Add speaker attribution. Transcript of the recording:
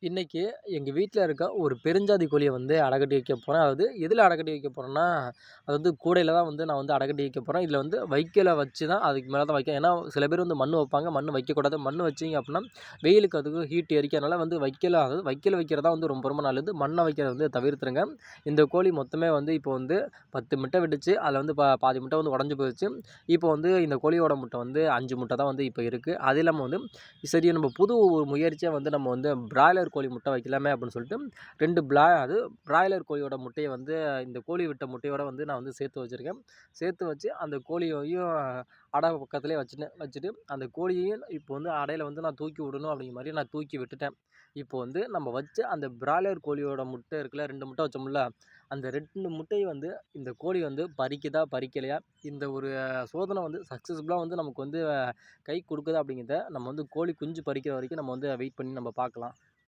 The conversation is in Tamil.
Speaker 1: இன்னைக்கு எங்க வீட்ல இருக்க ஒரு பெருஞ்சாதி கோழிய வந்து அடக்கட்டி வைக்க போறேன். அதாவது எதுல அடக்கட்டி வைக்க போறேன்னா, அது வந்து கூடையில தான் வந்து நான் வந்து அடக்கட்டி வைக்க போறேன். இதுல வந்து வைக்கோல வச்சு தான் அதுக்கு மேல தான் வைக்கணும். ஏன்னா சில பேர் வந்து மண்ணு வைப்பாங்க. மண்ணு வைக்கக்கூடாது. மண்ணு வச்சீங்க அப்டின்னா, வெயிலுக்கு அதுக்கும் ஹீட் எரிக்கிறனால வந்து வைக்கோல அதாவது வைக்கோல வைக்கிறது தான் வந்து ரொம்ப ரொம்ப நல்லது. மண்ண வைக்கிறத வந்து தவிர்த்துருங்க. இந்த கோழி மொத்தமே வந்து இப்போ வந்து 10 முட்டை விட்டுச்சு. அதுல வந்து பாதி முட்டை வந்து உடைஞ்சு போயிருச்சு. இப்போ வந்து இந்த கோழியோட முட்டை வந்து 5 முட்டை தான் வந்து இப்போ இருக்கு. அது இல்லாம வந்து சரி நம்ம புது ஒரு முயற்சியா வந்து நம்ம வந்து பிராய்லர் கோழி முட்டை வைக்கலாமே அப்படின்னு சொல்லிட்டு 2 அது பிராய்லர் கோழியோட முட்டைய வந்து இந்த கோழி விட்ட முட்டையோட வந்து நான் வந்து சேர்த்து வச்சிருக்கேன். சேர்த்து வச்சு அந்த கோழியையும் அடை பக்கத்திலேயே வச்சுட்டு அந்த கோழியையும் இப்போ வந்து அடையில வந்து நான் தூக்கி விடணும் அப்படிங்கிற மாரி நான் தூக்கி விட்டுட்டேன். இப்போ வந்து நம்ம வச்ச அந்த பிராய்லர் கோழியோட முட்டை இருக்குல்ல, 2 முட்டை வச்சோம்ல, அந்த 2 முட்டைய வந்து இந்த கோழி வந்து பறிக்குதா, பறிக்கலையா? இந்த ஒரு சோதனை வந்து சக்சஸ்ஃபுல்லா வந்து நமக்கு வந்து கை குடுக்குதா அப்படிங்கிறத நம்ம வந்து கோழி குஞ்சு பறிக்கிற வரைக்கும் நம்ம வந்து வெயிட் பண்ணி நம்ம பார்க்கலாம்.